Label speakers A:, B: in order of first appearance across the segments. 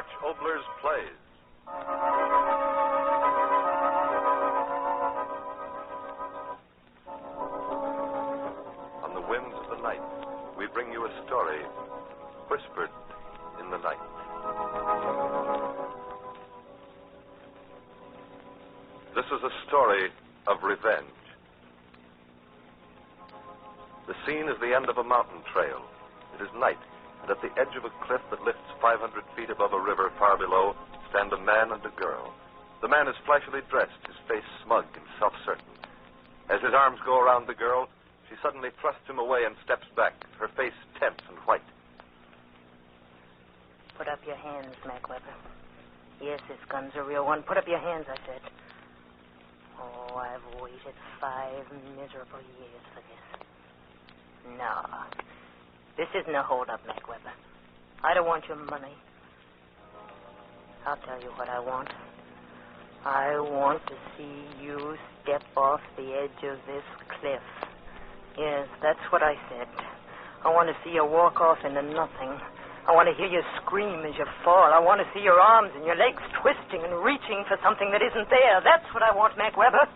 A: Arch Oboler's plays. On the winds of the night, we bring you a story whispered in the night. This is a story of revenge. The scene is the end of a mountain trail. It is night, and at the edge of a cliff that lifts 500 feet above a river far below stand a man and a girl. The man is flashily dressed, his face smug and self-certain. As his arms go around the girl, she suddenly thrusts him away and steps back, her face tense and white.
B: Put up your hands, Mac Weber. Yes, this gun's a real one. Put up your hands, I said. Oh, I've waited 5 miserable years for this. No. This isn't a hold-up, Mac Weber. I don't want your money. I'll tell you what I want. I want to see you step off the edge of this cliff. Yes, that's what I said. I want to see you walk off into nothing. I want to hear you scream as you fall. I want to see your arms and your legs twisting and reaching for something that isn't there. That's what I want, Mac Weber.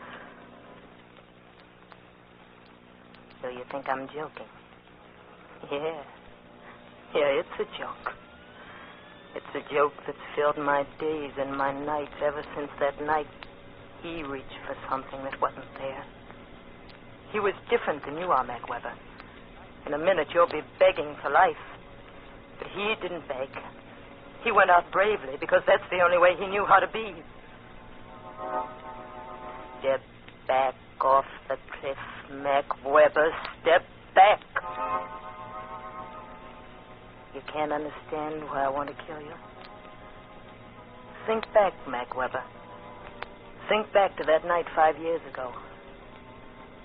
B: So you think I'm joking? Yeah. Yeah, it's a joke. It's a joke that's filled my days and my nights ever since that night he reached for something that wasn't there. He was different than you are, Mac Weber. In a minute, you'll be begging for life. But he didn't beg. He went out bravely because that's the only way he knew how to be. Step back off the cliff, Mac Weber. Step back. You can't understand why I want to kill you? Think back, Mac Weber. Think back to that night 5 years ago.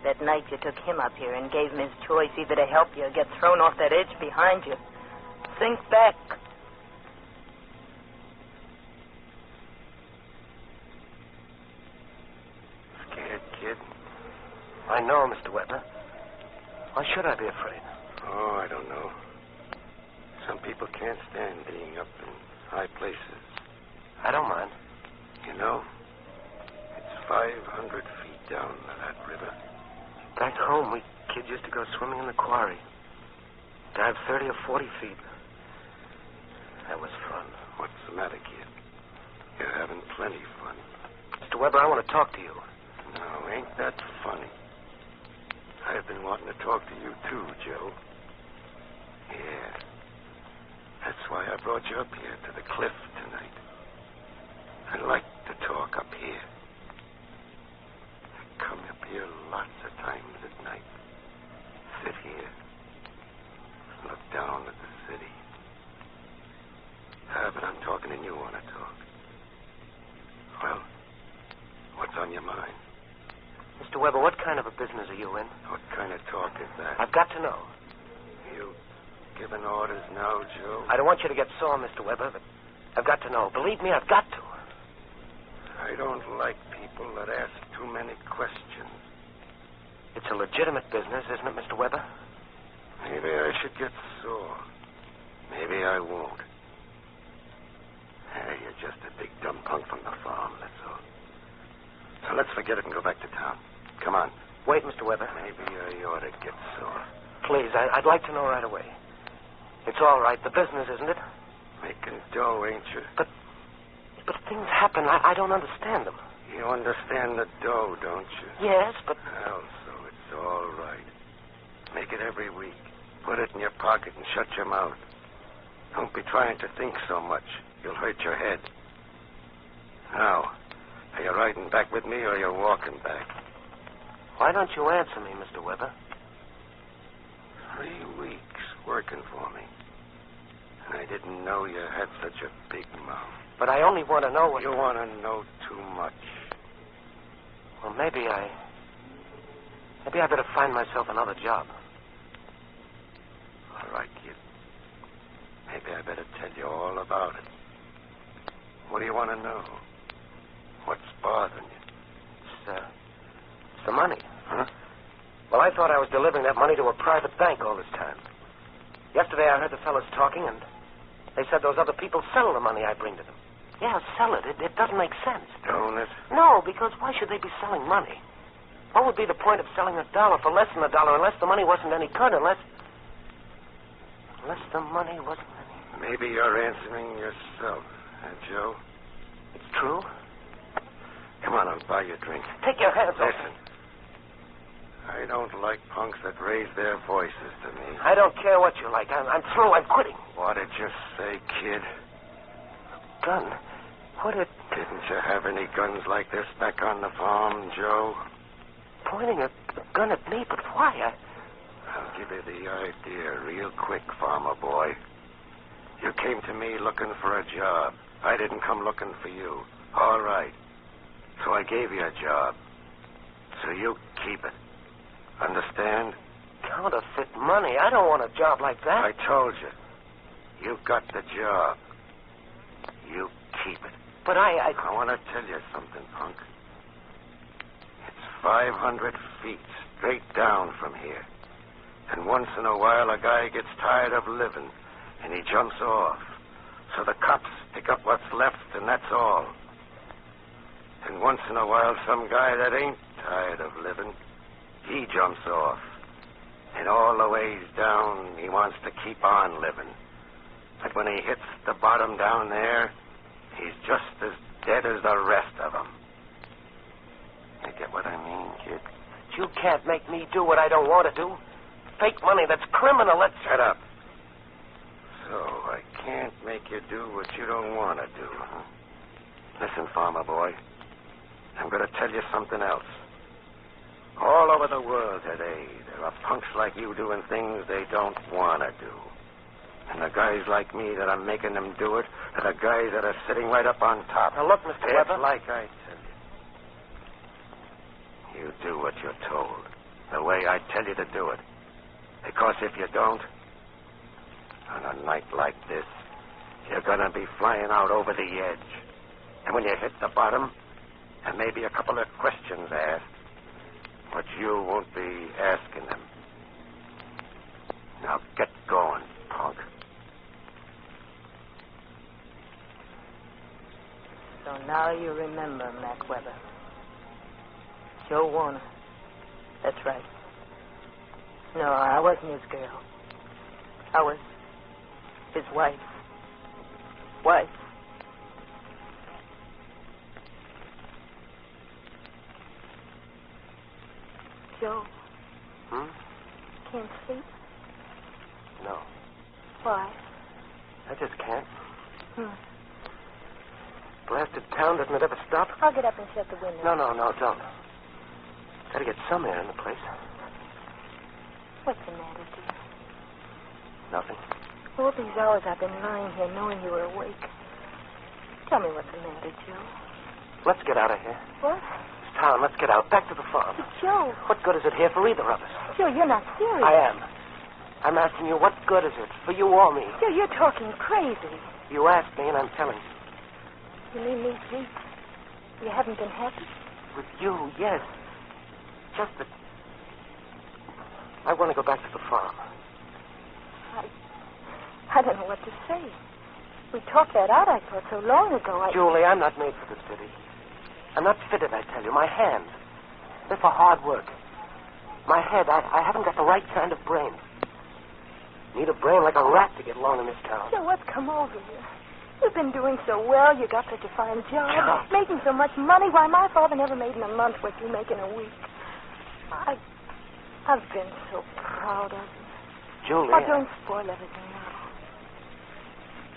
B: That night you took him up here and gave him his choice, either to help you or get thrown off that edge behind you. Think back.
C: Scared, kid? I know, Mr. Weber. Why should I be afraid?
D: Oh, I don't know. Some people can't stand being up in high places.
C: I don't mind.
D: You know, it's 500 feet down to that river.
C: Back home, we kids used to go swimming in the quarry. Dive 30 or 40 feet. That was fun.
D: What's the matter, kid? You're having plenty fun.
C: Mr. Weber, I want to talk to you.
D: Now, ain't that funny? I've been wanting to talk to you, too, Joe. Yeah. That's why I brought you up here to the cliff tonight. I like to talk up here. I come up here lots of times at night. Sit here. Look down at the city. But I'm talking and you want to talk. Well, what's on your mind?
C: Mr. Weber, what kind of a business are you in?
D: What kind of talk is that?
C: I've got to know.
D: You giving orders now, Joe?
C: I don't want you to get sore, Mr. Weber, but I've got to know. Believe me, I've got to.
D: I don't like people that ask too many questions.
C: It's a legitimate business, isn't it, Mr. Weber?
D: Maybe I should get sore. Maybe I won't. Hey, you're just a big dumb punk from the farm, that's all. So let's forget it and go back to town. Come on.
C: Wait, Mr. Weber.
D: Maybe I ought to get sore.
C: Please, I'd like to know right away. It's all right. The business, isn't it?
D: Making dough, ain't you?
C: But things happen. I don't understand them.
D: You understand the dough, don't you?
C: Yes, but...
D: Well, so it's all right. Make it every week. Put it in your pocket and shut your mouth. Don't be trying to think so much. You'll hurt your head. Now, are you riding back with me or are you walking back?
C: Why don't you answer me, Mr. Weber?
D: 3 weeks working for me. And I didn't know you had such a big mouth.
C: But I only want to know what...
D: You want to know too much.
C: Well, maybe I better find myself another job.
D: All right, kid. Maybe I better tell you all about it. What do you want to know? What's bothering you?
C: It's the money.
D: Huh?
C: Well, I thought I was delivering that money to a private bank all this time. Yesterday I heard the fellas talking, and They said those other people sell the money I bring to them. Yeah, sell it. It doesn't make sense.
D: Don't it?
C: No, because why should they be selling money? What would be the point of selling $1 for less than $1 unless the money wasn't any good, unless the money wasn't any...
D: Maybe you're answering yourself, Joe?
C: It's true?
D: Come on, I'll buy you a drink.
C: Take your hands off
D: Listen.
C: me.
D: I don't like punks that raise their voices to me.
C: I don't care what you like. I'm through. I'm quitting.
D: What did you say, kid?
C: Gun? What did...
D: Didn't you have any guns like this back on the farm, Joe?
C: Pointing a gun at me, but why?
D: I'll give you the idea real quick, farmer boy. You came to me looking for a job. I didn't come looking for you. All right. So I gave you a job. So you keep it. Understand?
C: Counterfeit money? I don't want a job like that.
D: I told you. You got the job. You keep it.
C: But I
D: want to tell you something, punk. It's 500 feet straight down from here. And once in a while, a guy gets tired of living, and he jumps off. So the cops pick up what's left, and that's all. And once in a while, some guy that ain't tired of living, he jumps off. And all the ways down, he wants to keep on living. But when he hits the bottom down there, he's just as dead as the rest of them. You get what I mean, kid?
C: You can't make me do what I don't want to do. Fake money, that's criminal. Let's...
D: Shut up. So I can't make you do what you don't want to do, huh? Listen, farmer boy. I'm going to tell you something else. All over the world today, there are punks like you doing things they don't want to do. And the guys like me that are making them do it are the guys that are sitting right up on top.
C: Now, look, Mr.
D: It's
C: Weber.
D: like I tell you. You do what you're told, the way I tell you to do it. Because if you don't, on a night like this, you're going to be flying out over the edge. And when you hit the bottom, there may be a couple of questions asked, but you won't be asking them. Now get going, punk.
B: So now you remember Mac Weber. Joe Warner. That's right. No, I wasn't his girl. I was his wife. Wife. Joe. Can't sleep?
C: No.
B: Why?
C: I just can't. Blasted town, doesn't it ever stop?
B: I'll get up and shut the window.
C: No, don't. Gotta get some air in the place.
B: What's the matter, dear?
C: Nothing.
B: All these hours I've been lying here knowing you were awake. Tell me what's the matter, Joe.
C: Let's get out of here.
B: What?
C: It's town. Let's get out. Back to the farm.
B: But Joe.
C: What good is it here for either of us?
B: Joe, you're not serious.
C: I am. I'm asking you, what good is it for you or me?
B: Joe, you're talking crazy.
C: You asked me, and I'm telling you.
B: You mean these weeks you haven't been happy?
C: With you, yes. Just that I want to go back to the farm.
B: I don't know what to say. We talked that out, I thought, so long ago.
C: Julie, I'm not made for the city. I'm not fitted, I tell you. My hands, they're for hard work. My head, I haven't got the right kind of brain. Need a brain like a rat to get along in this town.
B: Joe, what's come over you? You've been doing so well. You got such a fine job. Making so much money. Why, my father never made in a month what you make in a week. I've been so proud of you.
C: Julie.
B: Oh, don't spoil everything now.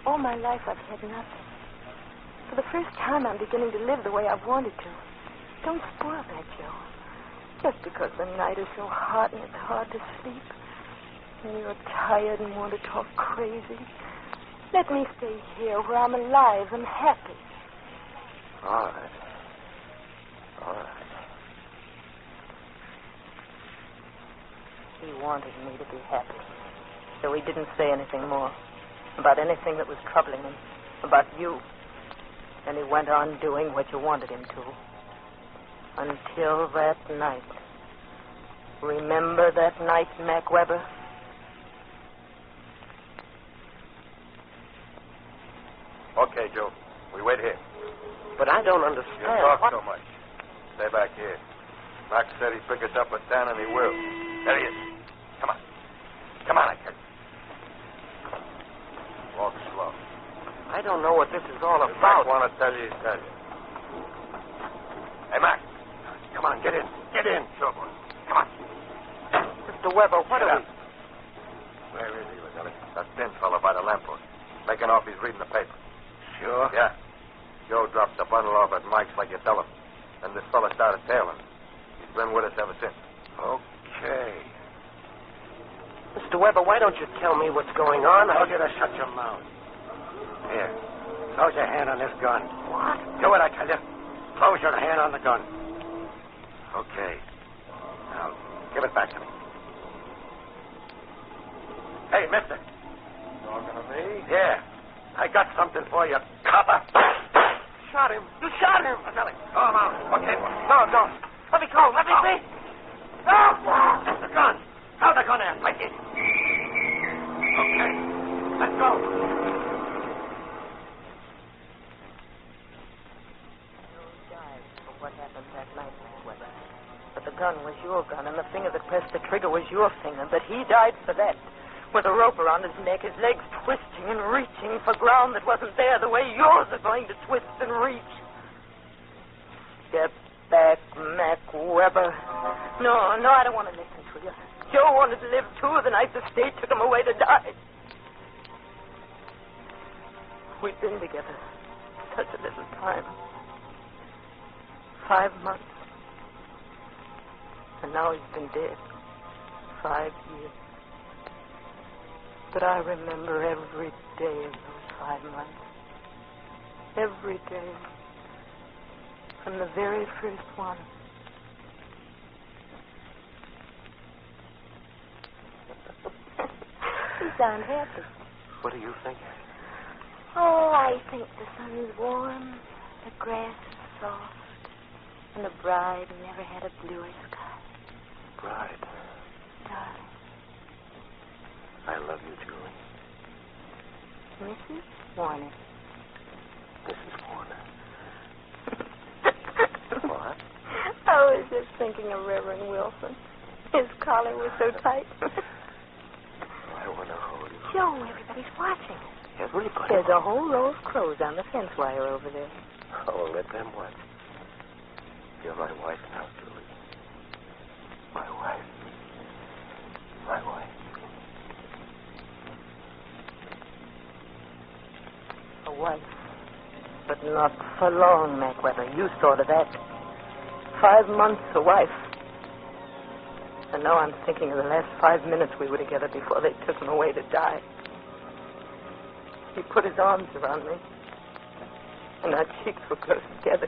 B: All my life I've had nothing. For the first time I'm beginning to live the way I've wanted to. Don't spoil that, Joe. Just because the night is so hot and it's hard to sleep. And you're tired and want to talk crazy. Let me stay here where I'm alive and happy.
C: All right.
B: He wanted me to be happy. So he didn't say anything more about anything that was troubling him, about you. And he went on doing what you wanted him to. Until that night. Remember that night, Mac Weber?
A: Okay, Joe. We wait here.
C: But I don't
A: You
C: understand.
A: talk
C: What?
A: so much. Stay back here. Max said he'd pick us up at 10, and he will. There he is. Come on. Come on, I tell you. Walk slow.
C: I don't know what this is all
A: If Max
C: about.
A: want to tell you, he'll tell you. Hey, Max. Come on, get in. Get in. Sure, boy. Come on.
C: Mr. Weber, what
A: Get
C: are
A: up. Where is he, Lieutenant? That thin fellow by the lamppost. Making off he's reading the paper.
D: Sure?
A: Yeah. Joe dropped the bundle off at Mike's like you tell him. Then this fella started tailing. He's been with us ever since.
D: Okay.
C: Mr. Weber, why don't you tell me what's going on?
D: I told you to shut your mouth. Here. Close your hand on this gun.
C: What?
D: Do it, I tell you. Close your hand on the gun. Okay. Now, give it back to me. Hey, mister.
A: Talking to me?
D: Yeah. I got something for you, copper.
C: Shot him. You shot him.
D: Nelly, call him out. Okay.
C: No, don't. Let me go. Let me see.
D: No! The gun. Throw the gun in. Like it. Okay. Let's go.
B: What happened that night, Weber. But the gun was your gun, and the finger that pressed the trigger was your finger. But he died for that. With a rope around his neck, his legs twisting and reaching for ground that wasn't there the way yours are going to twist and reach. Step back, Mac Weber. No, I don't want to listen to you. Joe wanted to live too the night the state took him away to die. We've been together such a little time. 5 months. And now he's been dead 5 years. But I remember every day of those 5 months. Every day. From the very first one. You sound happy.
C: What do you think?
B: Oh, I think the sun is warm, the grass is soft, and the bride never had a bluer sky.
C: Bride.
B: Darling.
C: I love you, Julie.
B: Mrs. Warner.
C: Mrs. Warner. What?
B: I was just thinking of Reverend Wilson. His collar was so tight.
C: I want to hold you.
B: Joe, everybody's watching.
C: Everybody.
B: There's a whole row of crows on the fence wire over there.
C: Oh, let them watch. You're my wife now, Julie. My wife. My wife.
B: A wife. But not for long, Mac Weber. You saw to that. 5 months a wife. And now I'm thinking of the last 5 minutes we were together before they took him away to die. He put his arms around me. And our cheeks were close together.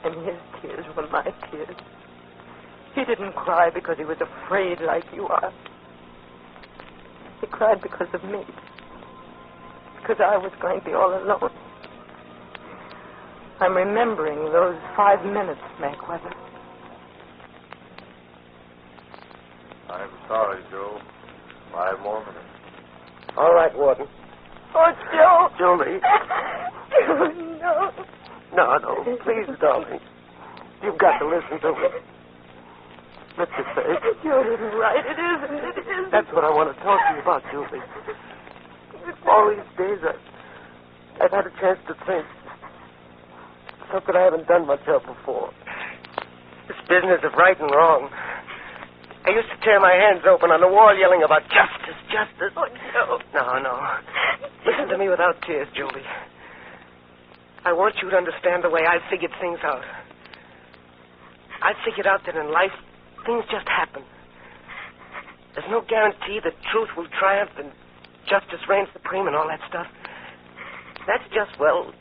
B: And his tears were my tears. He didn't cry because he was afraid like you are. He cried because of me. Because I was going to be all alone. I'm remembering those 5 minutes, Mac Weber.
A: I'm sorry, Joe. 5 more minutes.
C: All right, Warden.
B: Oh, Joe.
C: Julie.
B: No.
C: No, please, darling. You've got to listen to me. Let me say.
B: You're right. It isn't. It isn't.
C: That's what I want to talk to you about, Julie. All these days, I've had a chance to think. Something I haven't done much of before. This business of right and wrong. I used to tear my hands open on the wall yelling about justice, justice.
B: Oh, Joe.
C: No. Listen to me without tears, Julie. I want you to understand the way I figured things out. I figured out that in life, things just happen. There's no guarantee that truth will triumph and justice reigns supreme and all that stuff. That's just, well,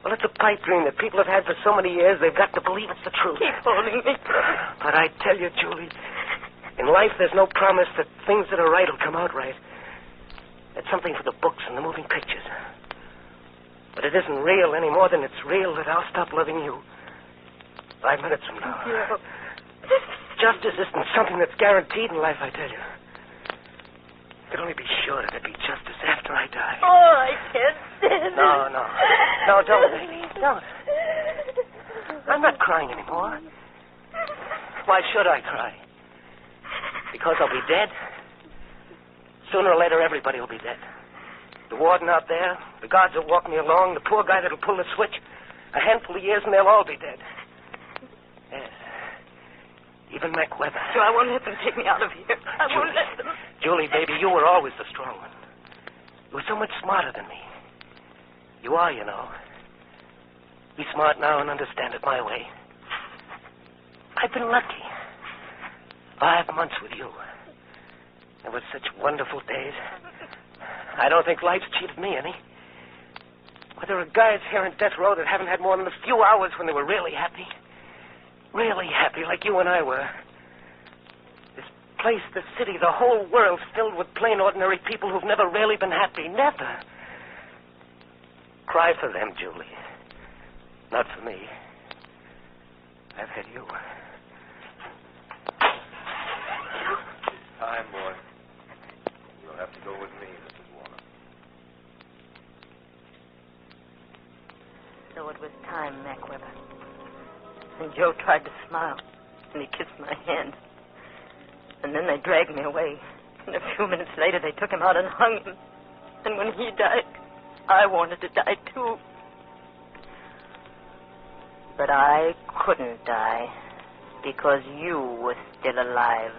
C: it's a pipe dream that people have had for so many years, they've got to believe it's the truth.
B: Keep holding me.
C: But I tell you, Julie, in life there's no promise that things that are right will come out right. It's something for the books and the moving pictures. But it isn't real any more than it's real that I'll stop loving you 5 minutes from now.
B: Joe.
C: Justice isn't something that's guaranteed in life, I tell you. You can only be sure that there'll be justice after I die.
B: Oh, I can't
C: No, no. No, don't, baby. Don't. I'm not crying anymore. Why should I cry? Because I'll be dead? Sooner or later, everybody will be dead. The warden out there, the guards that walk me along, the poor guy that'll pull the switch. A handful of years and they'll all be dead. Yes. Even Mac Weber.
B: So I won't let them take me out of here. I won't let them.
C: Julie, baby, you were always the strong one. You were so much smarter than me. You are, you know. Be smart now and understand it my way. I've been lucky. 5 months with you. There were such wonderful days. I don't think life's cheated me any. But there are guys here in death row that haven't had more than a few hours when they were really happy. Really happy, like you and I were. This place, the city, the whole world's filled with plain, ordinary people who've never really been happy. Never. Cry for them, Julie. Not for me. I've had you.
A: Time, boy. You'll have to go with me, Mrs. Warner.
B: So it was time, Mac Weber. And Joe tried to smile, and he kissed my hand. And then they dragged me away. And a few minutes later, they took him out and hung him. And when he died, I wanted to die, too. But I couldn't die because you were still alive.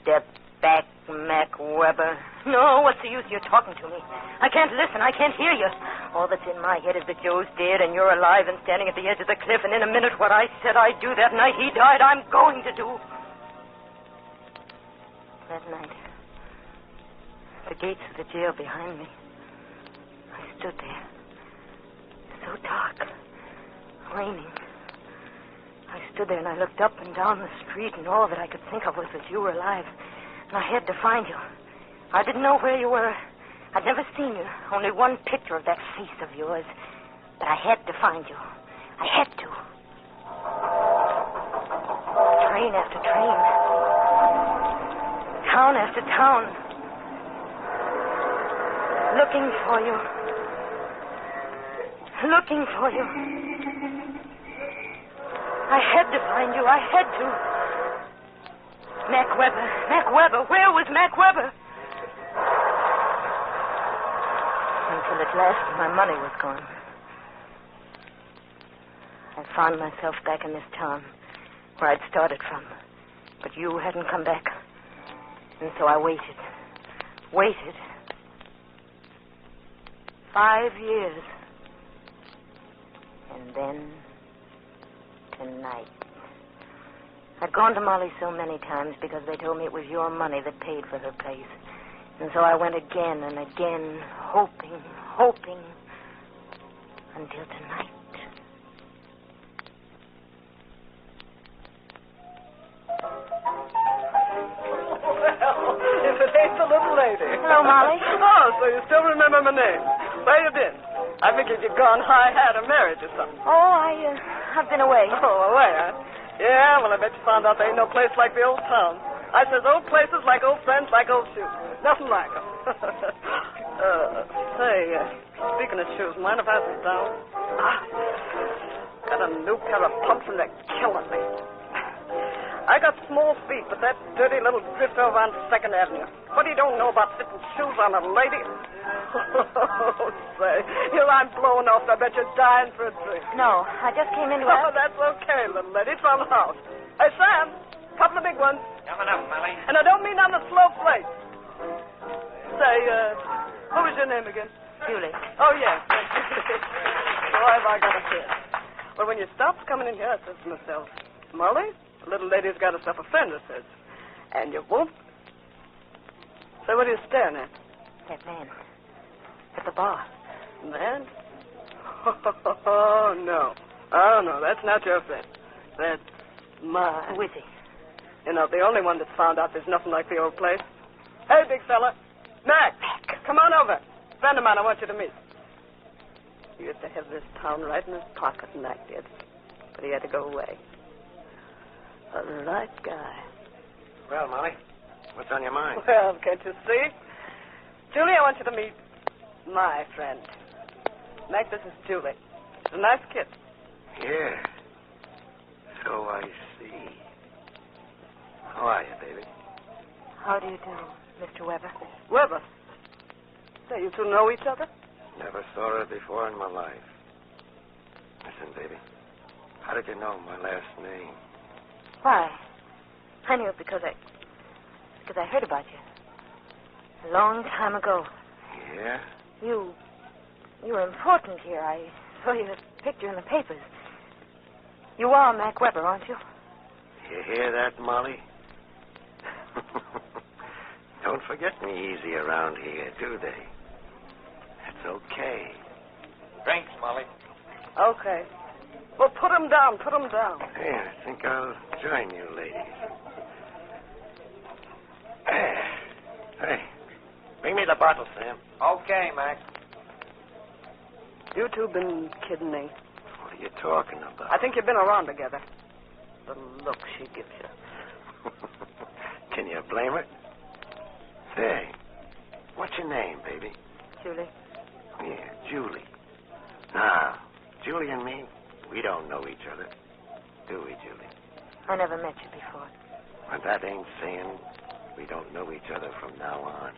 B: Step back, Mac Weber. No, what's the use you're talking to me? I can't listen. I can't hear you. All that's in my head is that Joe's dead and you're alive and standing at the edge of the cliff, and in a minute what I said I'd do that night he died, I'm going to do. That night, the gates of the jail behind me, I stood there, so dark, raining. I stood there and I looked up and down the street, and all that I could think of was that you were alive. And I had to find you. I didn't know where you were. I'd never seen you. Only one picture of that face of yours. But I had to find you. I had to. Train after train. Town after town. Looking for you. Looking for you. I had to find you. I had to. Mac Weber. Mac Weber. Where was Mac Weber? Until at last my money was gone. I found myself back in this town where I'd started from. But you hadn't come back. And so I waited. Waited. 5 years. And then tonight. I'd gone to Molly so many times because they told me it was your money that paid for her place. And so I went again and again, hoping, until tonight.
E: Well, if it ain't the little lady.
B: Hello, Molly.
E: Oh, so you still remember my name. Where you been? I figured you'd gone high-hat or married or something.
B: Oh, I've been away.
E: Oh, away, huh? Yeah, well, I bet you found out there ain't no place like the old town. I says old places like old friends, like old shoes. Nothing like them. Speaking of shoes, mind if I sit down? Got a new pair of pumps and they're killing me. I got small feet, but that dirty little drift over on 2nd Avenue. What do you don't know about fitting shoes on a lady? Oh, say, here I'm blowing off. I bet you're dying for a drink.
B: No, I just came into
E: Oh, that's okay, little lady. It's on the house. Hey, Sam, couple of big ones.
C: Coming up, Molly.
E: And I don't mean on the slow plate. Say, what was your name again?
B: Julie.
E: Oh, yes. Boy, have I got a kid. Well, when you stopped coming in here, I said to myself, Molly, the little lady's got herself a friend, I says. And you won't. Say, what are you staring at?
B: That man. At the bar.
E: Man? Oh, no. Oh, no, that's not your friend. That's mine.
B: Who is he?
E: You know, the only one that's found out there's nothing like the old place. Hey, big fella. Mac. Come on over. Friend of mine I want you to meet. He used to have this town right in his pocket, Mac did. But he had to go away. A right guy.
D: Well, Molly, what's on your mind?
E: Well, can't you see? Julie, I want you to meet my friend. Mac, this is Julie. She's a nice kid.
D: Yeah. So I see. How are you, baby?
B: How do you do, Mr. Weber?
E: Weber? Say, you two know each other?
D: Never saw her before in my life. Listen, baby. How did you know my last name?
B: Why? I knew it because I heard about you. A long time ago.
D: Yeah?
B: You were important here. I saw your picture in the papers. You are Mac Weber, aren't you?
D: You hear that, Molly? Don't forget me easy around here, do they? It's okay. Drinks, Molly.
E: Okay. Well, put him down.
D: Yeah, I think I'll join you, ladies. Hey, bring me the bottle, Sam. Okay, Mac.
E: You two been kidding me.
D: What are you talking about?
E: I think you've been around together. The look she gives you.
D: Can you blame her? Say, what's your name, baby?
B: Julie.
D: Yeah, Julie. Now, Julie and me, we don't know each other. Do we, Julie?
B: I never met you before.
D: But that ain't saying we don't know each other from now on.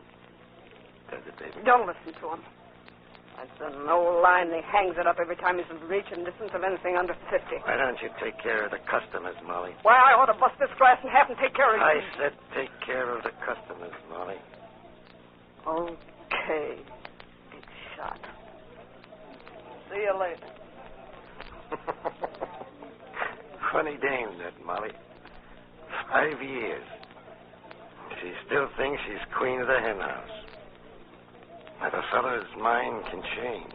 D: Does it, baby?
E: Don't listen to him. That's an old line. He hangs it up every time he's in reach and distance of anything under 50.
D: Why don't you take care of the customers, Molly?
E: Why, I ought to bust this glass in half and take care of you.
D: I said take care of the customers, Molly.
E: Okay, big shot. See you later.
D: Funny dame, that Molly. 5 years. She still thinks she's queen of the hen house. But a fellow's mind can change.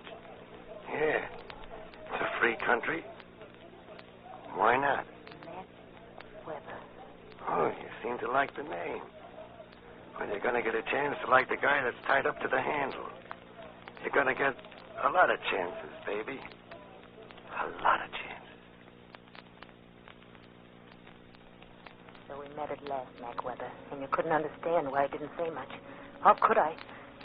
D: Yeah. It's a free country. Why not?
B: Mac Weber.
D: Oh, you seem to like the name. Well, you're going to get a chance to like the guy that's tied up to the handle. You're going to get a lot of chances, baby. A lot of chances.
B: So we met at last, Mac Weber, and you couldn't understand why I didn't say much. How could I?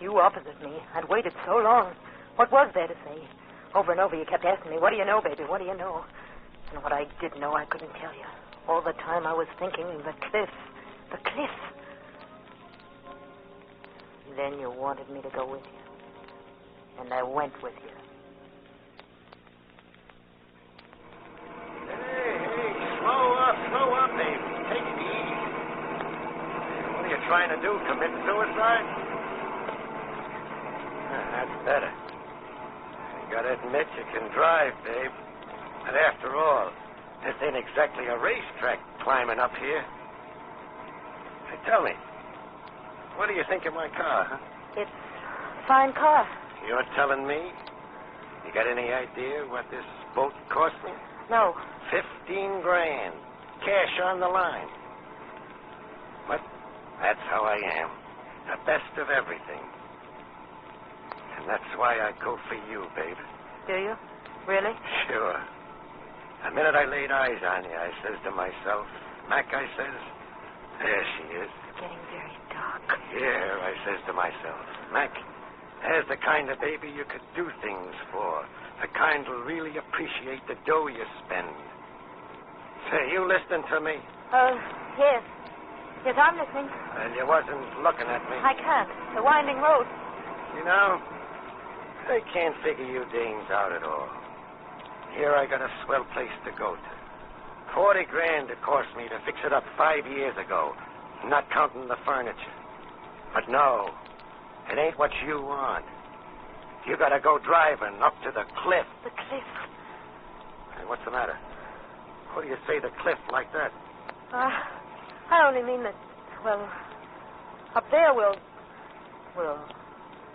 B: You opposite me. I'd waited so long. What was there to say? Over and over you kept asking me, what do you know, baby? What do you know? And what I did know, I couldn't tell you. All the time I was thinking, the cliff. The cliff. Then you wanted me to go with you. And I went with you.
D: Hey, slow up, baby. Take it easy. What are you trying to do, commit suicide? That's better. You gotta admit you can drive, babe. But after all, this ain't exactly a racetrack climbing up here. Hey, tell me, what do you think of my car, huh?
B: It's a fine car.
D: You're telling me? You got any idea what this boat cost me?
B: No.
D: 15 grand. Cash on the line. But that's how I am. The best of everything. And that's why I go for you, babe.
B: Do you? Really?
D: Sure. The minute I laid eyes on you, I says to myself, Mac, I says, there she is.
B: It's getting very dark.
D: Here, I says to myself, Mac, there's the kind of baby you could do things for. The kind who'll really appreciate the dough you spend. Say, you listening to me?
B: Yes. Yes, I'm listening.
D: Well, you wasn't looking at me.
B: I can't. The winding road.
D: You know, I can't figure you dames out at all. Here I got a swell place to go to. 40 grand it cost me to fix it up 5 years ago, not counting the furniture. But no, it ain't what you want. You gotta go driving up to the cliff.
B: The cliff.
D: Hey, what's the matter? What do you say the cliff like that?
B: I only mean that, well, up there we'll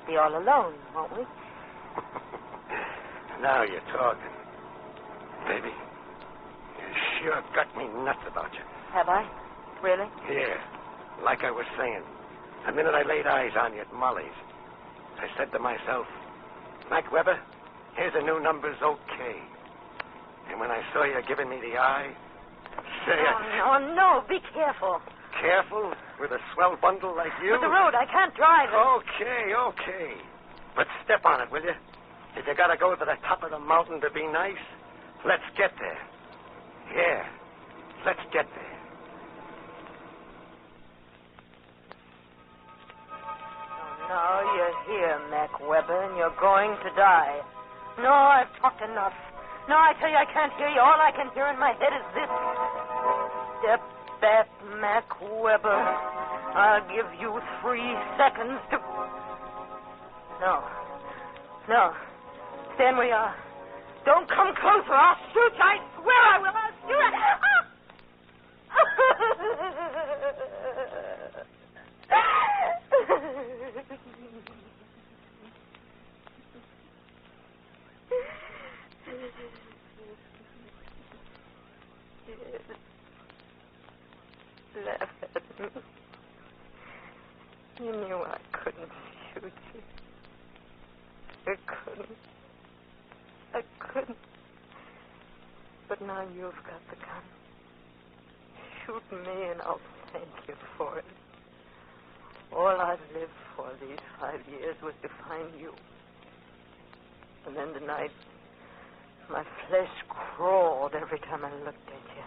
B: be all alone, won't we?
D: Now you're talking. Baby, you sure got me nuts about you.
B: Have I? Really?
D: Yeah, like I was saying. The minute I laid eyes on you at Molly's, I said to myself, Mac Weber, here's a new number's okay. And when I saw you giving me the eye, say
B: No, be careful.
D: Careful with a swell bundle like you?
B: But the road, I can't drive it.
D: Okay. But step on it, will you? Did you gotta go to the top of the mountain to be nice? Let's get there. Yeah, let's get there.
B: Now you're here, Mac Weber, and you're going to die. No, I've talked enough. No, I tell you, I can't hear you. All I can hear in my head is this. Step back, Mac Weber. I'll give you 3 seconds to... No. Stand where you are. Don't come closer. I'll shoot you. I swear I will. I'll shoot you. Laugh at me. You knew I couldn't shoot you. I couldn't. But now you've got the gun. Shoot me and I'll thank you for it. All I've lived for these 5 years was to find you. And then tonight, my flesh crawled every time I looked at you.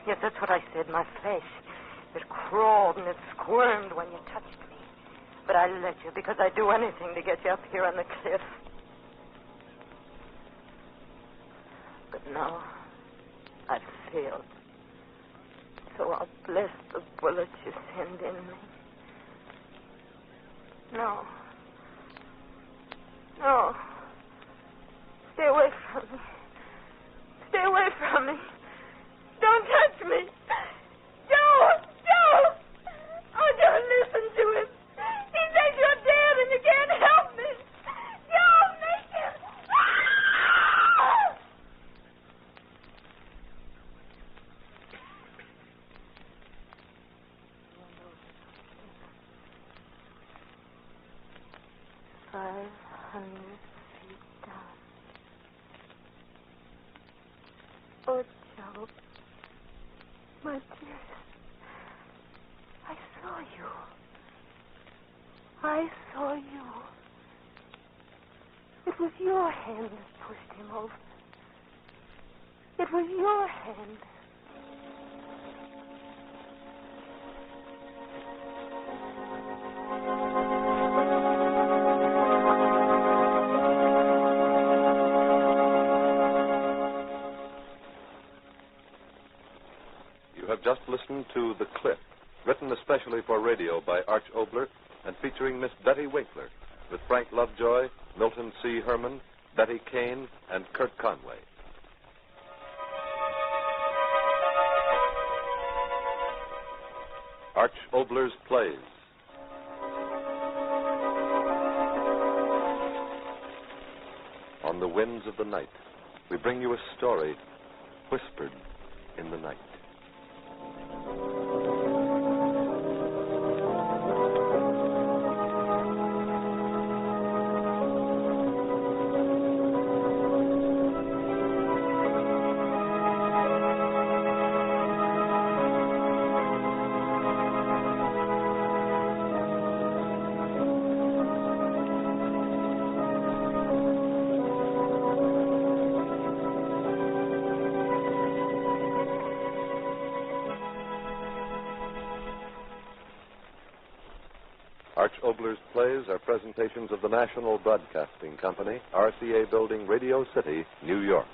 B: Yes, that's what I said, my flesh. It crawled and it squirmed when you touched me. But I let you because I'd do anything to get you up here on the cliff. But now, I've failed. So I'll bless the bullets you send in me. No. Stay away from me. Stay away from me. Don't touch me. Don't. Oh, don't listen to him. He says you're dead and you can't help me. Don't make him. $500 feet down. Oh, Joe. My dear. I saw you. It was your hand that pushed him over. It was your hand.
A: You have just listened to The Cliff, written especially for radio by Arch Oboler and featuring Miss Betty Winkler, with Frank Lovejoy, Milton C. Herman, Betty Kane, and Kurt Conway. Arch Oboler's plays. On the winds of the night, we bring you a story whispered in the night. Arch Oboler's plays are presentations of the National Broadcasting Company, RCA Building, Radio City, New York.